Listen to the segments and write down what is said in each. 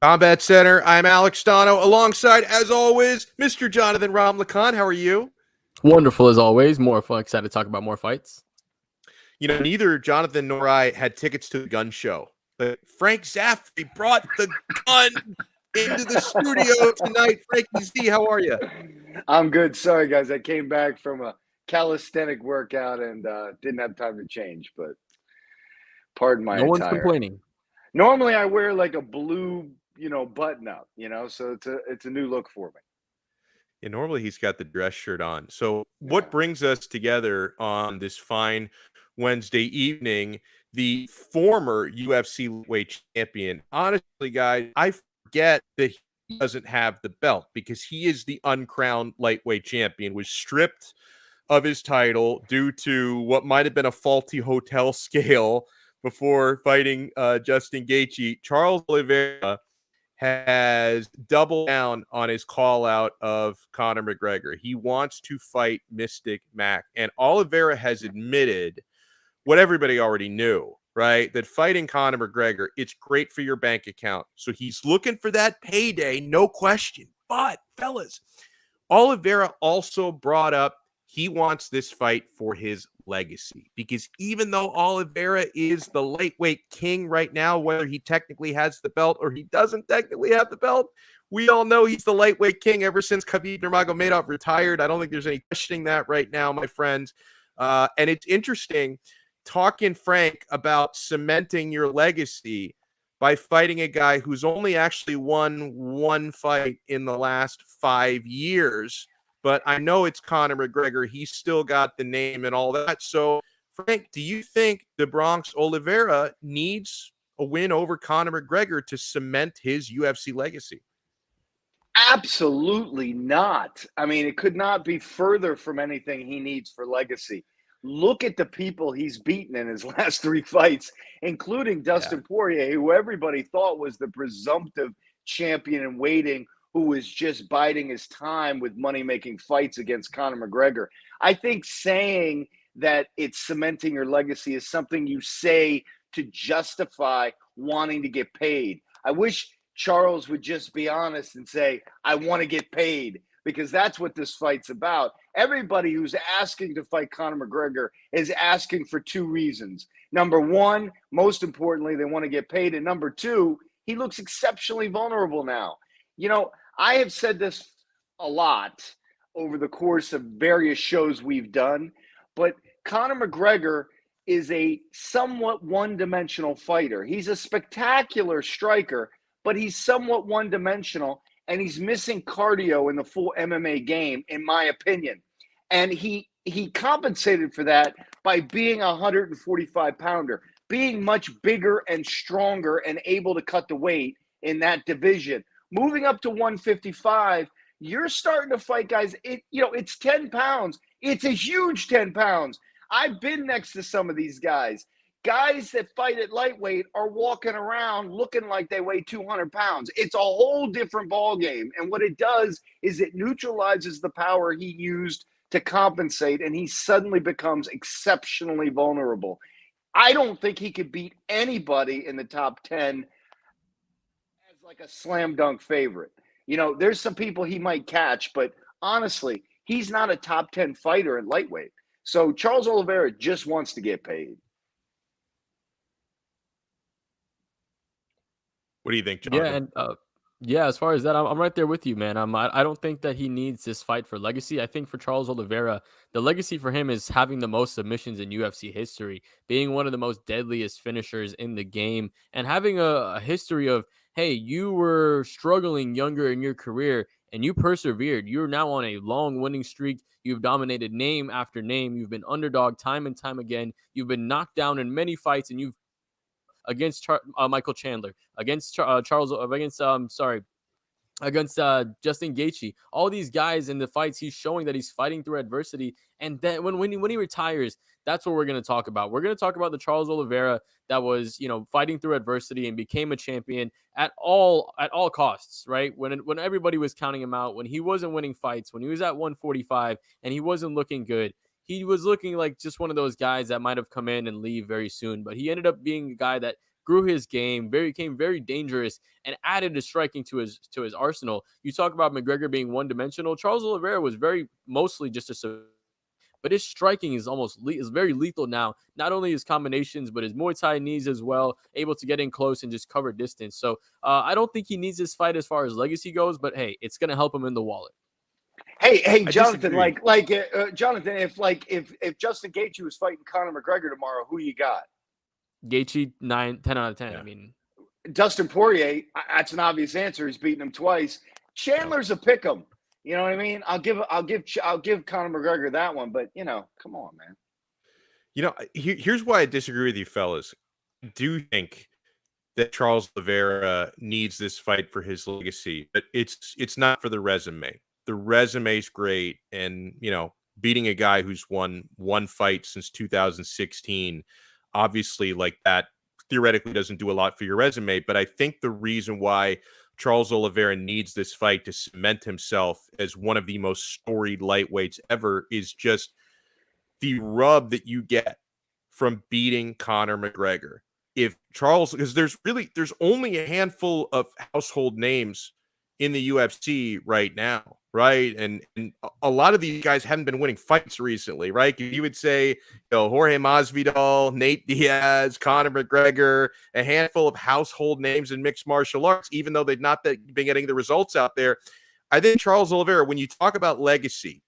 Combat Center. I'm Alex Donno, alongside, as always, Mr. Johnathan Ramlakhan. How are you? Wonderful as always. More fun. Excited to talk about more fights. Neither Jonathan nor I had tickets to the gun show, but Frank Zaffere brought the gun into the studio tonight. Frankie Z, how are you? I'm good. Sorry, guys. I came back from a calisthenic workout and didn't have time to change, but pardon my No one's attire. complaining. Normally, I wear like a blue, button up, so it's a new look for me. Yeah, normally he's got the dress shirt on. So what brings us together on this fine Wednesday evening? The former UFC weight champion. Honestly, guys, I forget that he doesn't have the belt because he is the uncrowned lightweight champion, was stripped of his title due to what might have been a faulty hotel scale before fighting Justin Gaethje. Charles Oliveira has doubled down on his call out of Conor McGregor. He wants to fight Mystic Mac. And Oliveira has admitted what everybody already knew, right? That fighting Conor McGregor, it's great for your bank account. So he's looking for that payday, no question. But, fellas, Oliveira also brought up he wants this fight for his legacy, because even though Oliveira is the lightweight king right now, whether he technically has the belt or he doesn't technically have the belt, we all know he's the lightweight king ever since Khabib Nurmagomedov retired. I don't think there's any questioning that right now, my friends. And it's interesting talking, Frank, about cementing your legacy by fighting a guy who's only actually won one fight in the last 5 years. But I know it's Conor McGregor. He's still got the name and all that. So, Frank, do you think the Bronx Oliveira needs a win over Conor McGregor to cement his UFC legacy? Absolutely not. I mean, it could not be further from anything he needs for legacy. Look at the people he's beaten in his last 3 fights, including Dustin Poirier, who everybody thought was the presumptive champion in waiting, who was just biding his time with money-making fights against Conor McGregor. I think saying that it's cementing your legacy is something you say to justify wanting to get paid. I wish Charles would just be honest and say, I want to get paid, because that's what this fight's about. Everybody who's asking to fight Conor McGregor is asking for 2 reasons. Number one, most importantly, they want to get paid. And number 2, he looks exceptionally vulnerable now. I have said this a lot over the course of various shows we've done, but Conor McGregor is a somewhat one-dimensional fighter. He's a spectacular striker, but he's somewhat one-dimensional, and he's missing cardio in the full MMA game, in my opinion. And he compensated for that by being a 145-pounder, being much bigger and stronger and able to cut the weight in that division. Moving up to 155, you're starting to fight guys. It's 10 pounds. It's a huge 10 pounds. I've been next to some of these guys. Guys that fight at lightweight are walking around looking like they weigh 200 pounds. It's a whole different ballgame. And what it does is it neutralizes the power he used to compensate, and he suddenly becomes exceptionally vulnerable. I don't think he could beat anybody in the top 10 as like a slam dunk favorite. There's some people he might catch, but honestly, he's not a top 10 fighter in lightweight. So Charles Oliveira just wants to get paid. What do you think, Jonathan? Yeah, as far as that, I'm right there with you, man. I don't think that he needs this fight for legacy. I think for Charles Oliveira, the legacy for him is having the most submissions in UFC history, being one of the most deadliest finishers in the game, and having a history of, hey, you were struggling younger in your career and you persevered. You're now on a long winning streak. You've dominated name after name. You've been underdog time and time again. You've been knocked down in many fights, and you've against Michael Chandler, against Charles, against Justin Gaethje. All these guys in the fights, he's showing that he's fighting through adversity. And then when he retires, that's what we're going to talk about. We're going to talk about the Charles Oliveira that was, fighting through adversity and became a champion at all costs, right? When everybody was counting him out, when he wasn't winning fights, when he was at 145 and he wasn't looking good. He was looking like just one of those guys that might have come in and leave very soon, but he ended up being a guy that grew his game, became very dangerous, and added the striking to his arsenal. You talk about McGregor being one dimensional. Charles Oliveira was mostly just but his striking is is very lethal now. Not only his combinations, but his Muay Thai knees as well, able to get in close and just cover distance. So I don't think he needs this fight as far as legacy goes, but hey, it's going to help him in the wallet. Hey, I Jonathan, disagree. Jonathan, if Justin Gaethje was fighting Conor McGregor tomorrow, who you got? Gaethje 10 out of 10. Yeah. I mean, Dustin Poirier, that's an obvious answer. He's beaten him twice. Chandler's a pick 'em. You know what I mean? I'll give Conor McGregor that one, but come on, man. Here's why I disagree with you, fellas. I do think that Charles Oliveira needs this fight for his legacy, but it's not for the resume. The resume's great, and beating a guy who's won one fight since 2016, obviously, like that theoretically doesn't do a lot for your resume. But I think the reason why Charles Oliveira needs this fight to cement himself as one of the most storied lightweights ever is just the rub that you get from beating Conor McGregor. Because there's only a handful of household names in the UFC right now, right? And a lot of these guys haven't been winning fights recently, right? You would say, Jorge Masvidal, Nate Diaz, Conor McGregor, a handful of household names in mixed martial arts, even though they've not been getting the results out there. I think Charles Oliveira, when you talk about legacy,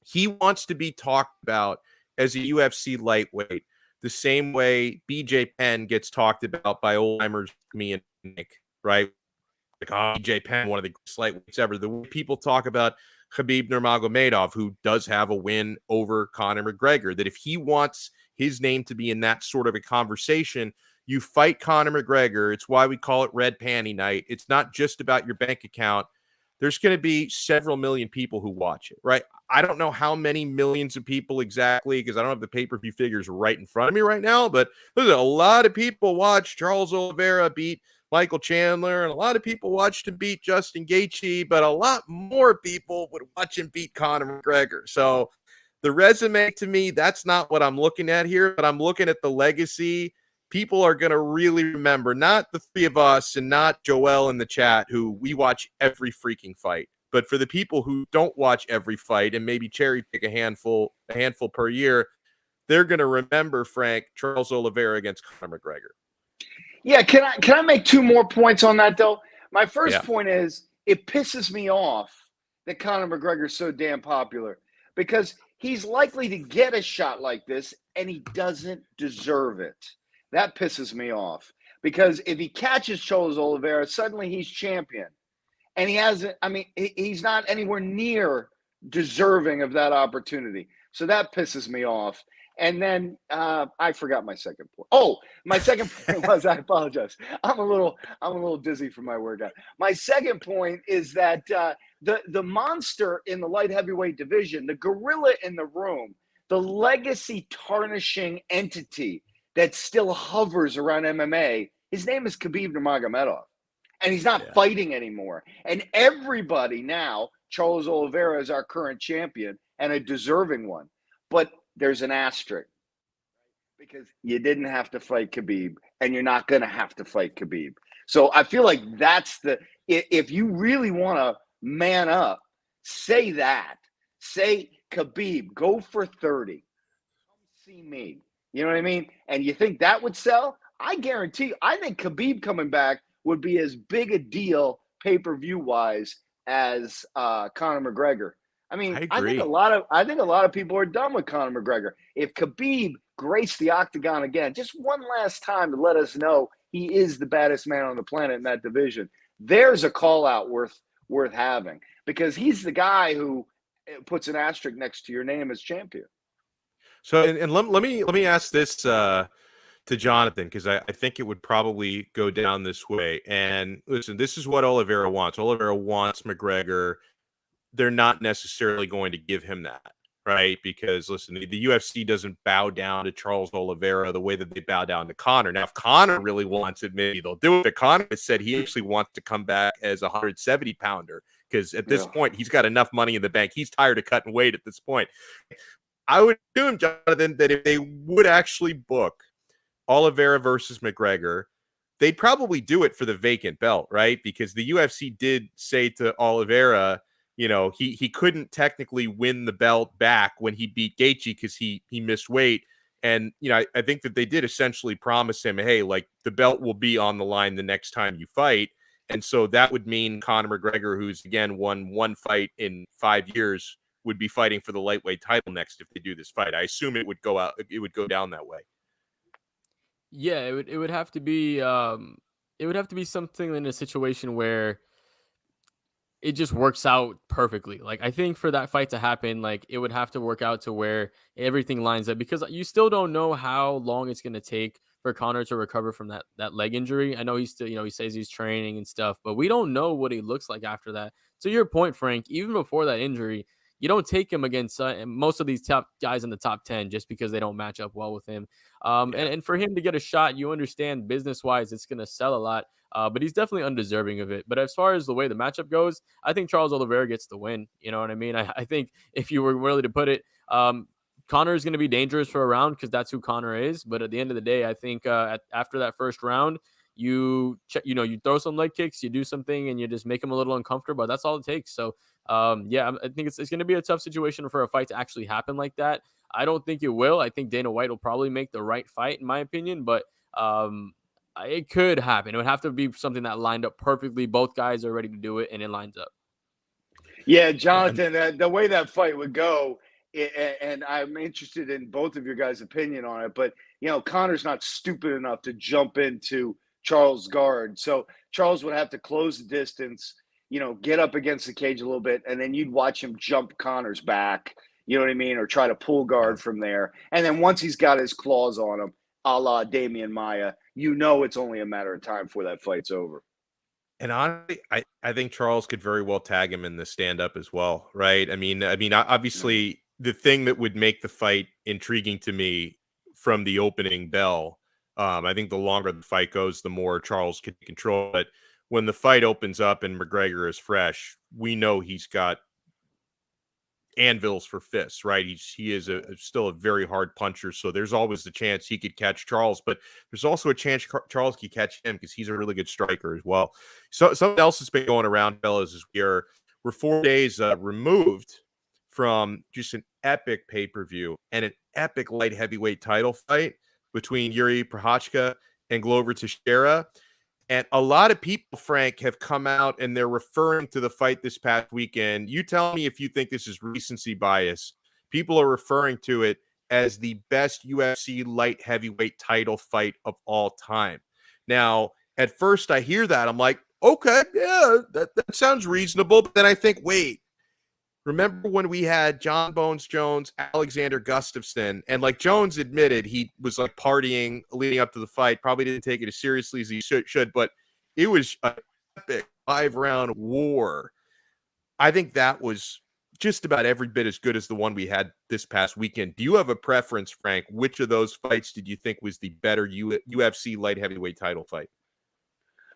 he wants to be talked about as a UFC lightweight the same way BJ Penn gets talked about by old timers, me and Nick, right? Like, BJ Penn, one of the greatest lightweights ever. The way people talk about Khabib Nurmagomedov, who does have a win over Conor McGregor, that if he wants his name to be in that sort of a conversation, you fight Conor McGregor. It's why we call it Red Panty Night. It's not just about your bank account. There's going to be several million people who watch it, right? I don't know how many millions of people exactly, because I don't have the pay-per-view figures right in front of me right now, but there's a lot of people watch Charles Oliveira beat Michael Chandler, and a lot of people watched him beat Justin Gaethje, but a lot more people would watch him beat Conor McGregor. So the resume, to me, that's not what I'm looking at here, but I'm looking at the legacy. People are going to really remember, not the three of us and not Joel in the chat, who we watch every freaking fight, but for the people who don't watch every fight and maybe cherry pick a handful per year, they're going to remember, Frank, Charles Oliveira against Conor McGregor. Yeah, can I make two more points on that, though? My first point is it pisses me off that Conor McGregor is so damn popular because he's likely to get a shot like this and he doesn't deserve it. That pisses me off because if he catches Charles Oliveira, suddenly he's champion. And he's not anywhere near deserving of that opportunity. So that pisses me off. And then I forgot my second point. Oh, my second point was, I apologize. I'm a little dizzy from my workout. My second point is that the monster in the light heavyweight division, the gorilla in the room, the legacy tarnishing entity that still hovers around MMA, his name is Khabib Nurmagomedov. And he's not fighting anymore. And everybody now, Charles Oliveira is our current champion and a deserving one. But there's an asterisk because you didn't have to fight Khabib and you're not going to have to fight Khabib. So I feel like that's if you really want to man up, say that. Say, Khabib, go for 30. Come see me. You know what I mean? And you think that would sell? I guarantee you, I think Khabib coming back would be as big a deal pay-per-view wise as Conor McGregor. I mean, I think a lot of people are done with Conor McGregor. If Khabib graced the octagon again, just one last time to let us know he is the baddest man on the planet in that division, there's a call out worth having because he's the guy who puts an asterisk next to your name as champion. So, and let me ask this to Jonathan, because I think it would probably go down this way. And listen, this is what Oliveira wants. Oliveira wants McGregor. They're not necessarily going to give him that, right? Because listen, the UFC doesn't bow down to Charles Oliveira the way that they bow down to Conor. Now, if Conor really wants it, maybe they'll do it. But Conor has said he actually wants to come back as a 170-pounder because at this point, he's got enough money in the bank. He's tired of cutting weight at this point. I would assume, Jonathan, that if they would actually book Oliveira versus McGregor, they'd probably do it for the vacant belt, right? Because the UFC did say to Oliveira, he couldn't technically win the belt back when he beat Gaethje because he missed weight. And, I think that they did essentially promise him, hey, like the belt will be on the line the next time you fight. And so that would mean Conor McGregor, who's again won one fight in 5 years, would be fighting for the lightweight title next if they do this fight. I assume it would go down that way. Yeah, it would have to be something in a situation where it just works out perfectly. Like, I think for that fight to happen, like, it would have to work out to where everything lines up, because you still don't know how long it's going to take for Conor to recover from that leg injury. I know he's still, he says he's training and stuff, but we don't know what he looks like after that. To your point, Frank, even before that injury, you don't take him against most of these top guys in the top 10 just because they don't match up well with him. And for him to get a shot, you understand business wise, it's going to sell a lot. But he's definitely undeserving of it. But as far as the way the matchup goes, I think Charles Oliveira gets the win. You know what I mean? I think if you were really to put it, Conor is going to be dangerous for a round because that's who Conor is. But at the end of the day, I think after that first round, you throw some leg kicks, you do something, and you just make him a little uncomfortable. But that's all it takes. So, I think it's going to be a tough situation for a fight to actually happen like that. I don't think it will. I think Dana White will probably make the right fight, in my opinion. But it could happen. It would have to be something that lined up perfectly. Both guys are ready to do it, and it lines up. Yeah, Jonathan, the way that fight would go, and I'm interested in both of your guys' opinion on it, but, Conor's not stupid enough to jump into Charles' guard. So Charles would have to close the distance, get up against the cage a little bit, and then you'd watch him jump Conor's back, you know what I mean, or try to pull guard from there. And then once he's got his claws on him, a la Damian Maia, it's only a matter of time before that fight's over. And honestly, I think Charles could very well tag him in the stand-up as well, right? I mean, obviously, the thing that would make the fight intriguing to me from the opening bell, I think the longer the fight goes, the more Charles can control it. When the fight opens up and McGregor is fresh, we know he's got anvils for fists, right? He is still a very hard puncher, so there's always the chance he could catch Charles, but there's also a chance Charles could catch him because he's a really good striker as well. So something else that's been going around, fellas, is we're 4 days removed from just an epic pay-per-view and an epic light heavyweight title fight between Yuri Prochazka and Glover Teixeira. And a lot of people, Frank, have come out and they're referring to the fight this past weekend. You tell me if you think this is recency bias. People are referring to it as the best UFC light heavyweight title fight of all time. Now, at first I hear that, I'm like, okay, yeah, that sounds reasonable. But then I think, wait, remember when we had John Bones Jones, Alexander Gustafsson, and like Jones admitted he was like partying leading up to the fight, probably didn't take it as seriously as he should, but it was an epic 5-round war. I think that was just about every bit as good as the one we had this past weekend. Do you have a preference, Frank? Which of those fights did you think was the better UFC light heavyweight title fight?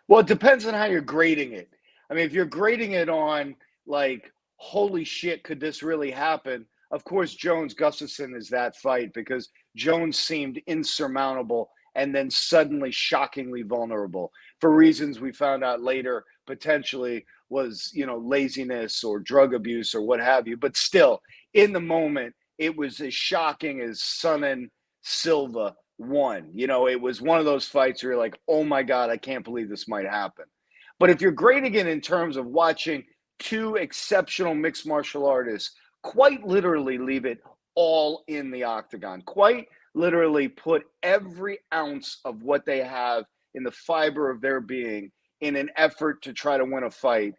Well, it depends on how you're grading it. I mean, if you're grading it on like, holy shit, could this really happen? Of course, Jones Gustafsson is that fight because Jones seemed insurmountable and then suddenly shockingly vulnerable for reasons we found out later potentially was, laziness or drug abuse or what have you. But still, in the moment, it was as shocking as Sonnen Silva won. It was one of those fights where you're like, oh my God, I can't believe this might happen. But if you're grading it in terms of watching two exceptional mixed martial artists quite literally leave it all in the octagon, quite literally put every ounce of what they have in the fiber of their being in an effort to try to win a fight,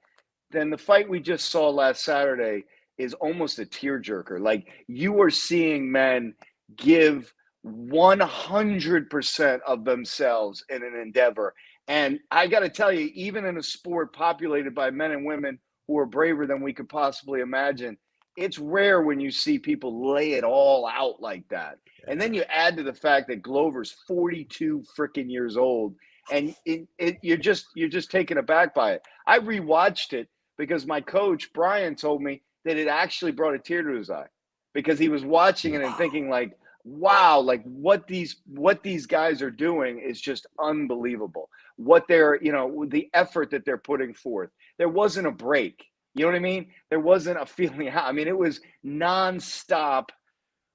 then the fight we just saw last Saturday is almost a tearjerker. Like, you are seeing men give 100% of themselves in an endeavor. And I got to tell you, even in a sport populated by men and women who are braver than we could possibly imagine, it's rare when you see people lay it all out like that. And then you add to the fact that Glover's 42 freaking years old, and you're just taken aback by it. I rewatched it because my coach Brian told me that it actually brought a tear to his eye because he was watching it and thinking like, wow, like what these guys are doing is just unbelievable. What they're, the effort that they're putting forth. There wasn't a break. You know what I mean? There wasn't a feeling out. I mean, it was nonstop,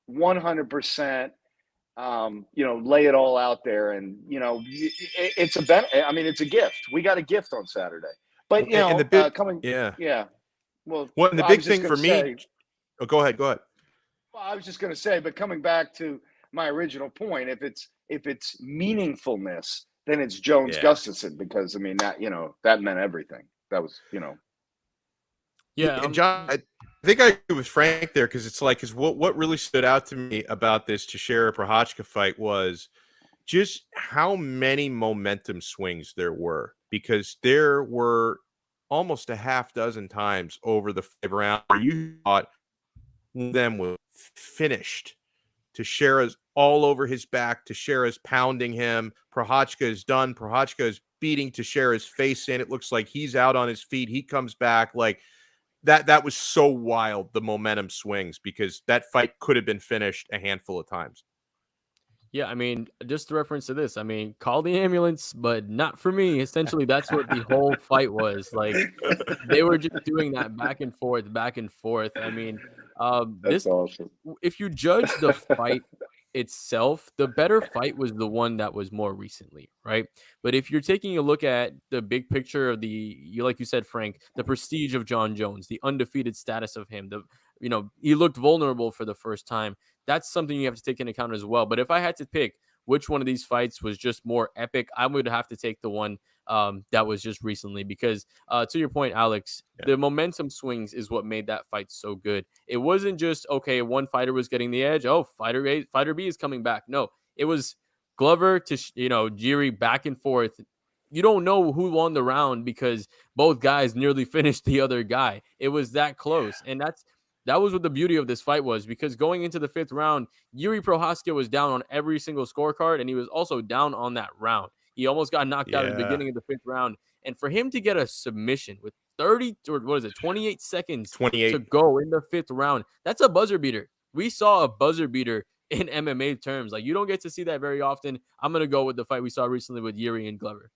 100%. Lay it all out there, and it's I mean, it's a gift. We got a gift on Saturday, but And the big, coming, yeah. yeah. Well, Well, and the I big was just thing going for to me. say. Oh, go ahead. Go ahead. Well, I was just going to say, but coming back to my original point, if it's meaningfulness, then it's Jones Yeah. Gustafson, because I mean that that meant everything. That was Yeah, And John, I think I agree with Frank there, because it's like, because what really stood out to me about this Teixeira Prochazka fight was just how many momentum swings there were, because there were almost a half dozen times over the 5 round where you thought one of them was finished. Teixeira's all over his back. Teixeira's pounding him. Prochazka is done. Prochazka is beating Teixeira's face in. It looks like he's out on his feet. He comes back. Like, that was so wild, the momentum swings, because that fight could have been finished a handful of times. Yeah, I mean, just to reference to this, I mean, call the ambulance, but not for me. Essentially, that's what the whole fight was. Like, they were just doing that back and forth, back and forth. I mean, that's awesome. if you judge the fight itself, the better fight was the one that was more recently, right? But if you're taking a look at the big picture of like you said, Frank, the prestige of John Jones, the undefeated status of him, he looked vulnerable for the first time. That's something you have to take into account as well. But if I had to pick which one of these fights was just more epic, I would have to take the one that was just recently, because to your point, Alex, the momentum swings is what made that fight so good. It wasn't just, okay, one fighter was getting the edge. Oh, fighter B is coming back. No, it was Glover to, Jiri, back and forth. You don't know who won the round because both guys nearly finished the other guy. It was that close. And that was what the beauty of this fight was, because going into the 5th round, Jiri Prochazka was down on every single scorecard, and he was also down on that round. He almost got knocked out at the beginning of the 5th round. And for him to get a submission with 28 seconds 28. to go in the 5th round, that's a buzzer beater. We saw a buzzer beater in MMA terms. Like, you don't get to see that very often. I'm going to go with the fight we saw recently with Jiri and Glover.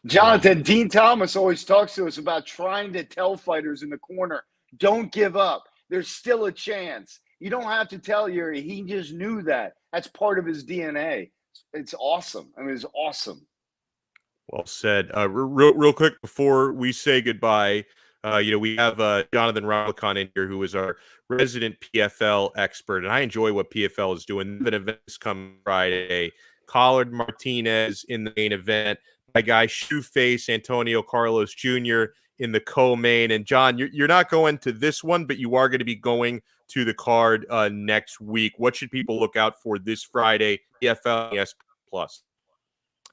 Jonathan, Dean Thomas always talks to us about trying to tell fighters in the corner, don't give up. There's still a chance. You don't have to tell Jiri. He just knew that. That's part of his DNA. It's awesome. I mean, it's awesome. Well said. Real quick before we say goodbye, we have Johnathan Ramlakhan in here, who is our resident PFL expert, and I enjoy what PFL is doing. The event is coming Friday. Collard Martinez in the main event. My guy Shoeface Antonio Carlos Jr. in the co-main. And John, you're not going to this one, but you are going to be going to the card next week. What should people look out for this Friday? PFL, yes, plus.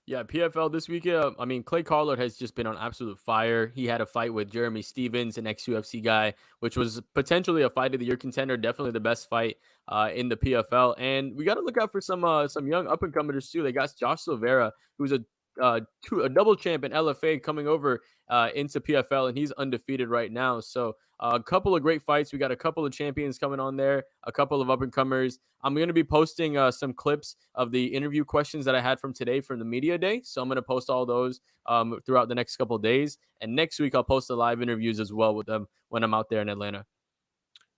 Yeah, PFL this weekend. I mean, Clay Collard has just been on absolute fire. He had a fight with Jeremy Stevens, an ex-UFC guy, which was potentially a fight of the year contender. Definitely the best fight in the PFL. And we got to look out for some young up-and-comers too. They got Josh Silveira, who's a double champ in LFA, coming over into PFL, and he's undefeated right now. So a couple of great fights. We got a couple of champions coming on there, a couple of up-and-comers. I'm going to be posting some clips of the interview questions that I had from today from the media day. So I'm going to post all those throughout the next couple of days. And next week, I'll post the live interviews as well with them when I'm out there in Atlanta.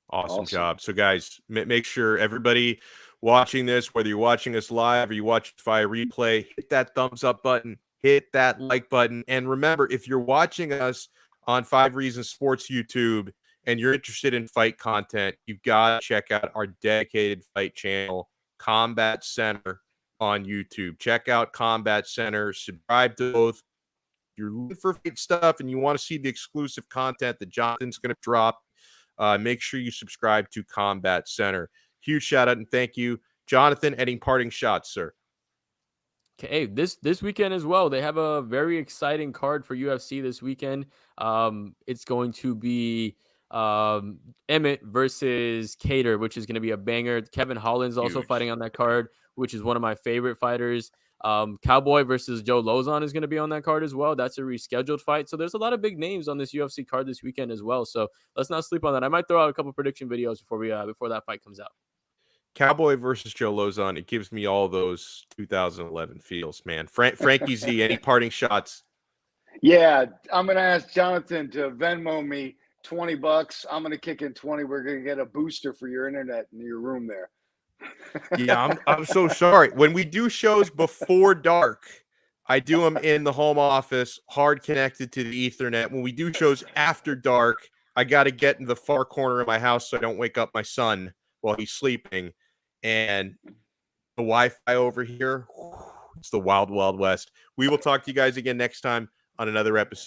Awesome job. So, guys, make sure everybody watching this, whether you're watching us live or you watch via replay, hit that thumbs up button, hit that like button. And remember, if you're watching us on 5 Reasons Sports YouTube and you're interested in fight content, you've got to check out our dedicated fight channel, Combat Center, on YouTube. Check out Combat Center, subscribe to both. If you're looking for fight stuff and you want to see the exclusive content that Jonathan's going to drop, make sure you subscribe to Combat Center. Huge shout out and thank you, Jonathan. Any parting shots, sir? Okay, this weekend as well, they have a very exciting card for UFC this weekend. It's going to be Emmett versus Cater, which is going to be a banger. Kevin Holland's also fighting on that card, which is one of my favorite fighters. Cowboy versus Joe Lozon is going to be on that card as well. That's a rescheduled fight. So there's a lot of big names on this UFC card this weekend as well. So let's not sleep on that. I might throw out a couple prediction videos before that fight comes out. Cowboy versus Joe Lozon, it gives me all those 2011 feels, man. Frankie Z, any parting shots? Yeah, I'm going to ask Jonathan to Venmo me $20. I'm going to kick in 20. We're going to get a booster for your internet in your room there. Yeah, I'm so sorry. When we do shows before dark, I do them in the home office, hard connected to the Ethernet. When we do shows after dark, I got to get in the far corner of my house so I don't wake up my son while he's sleeping. And the Wi-Fi over here, it's the wild, wild west. We will talk to you guys again next time on another episode.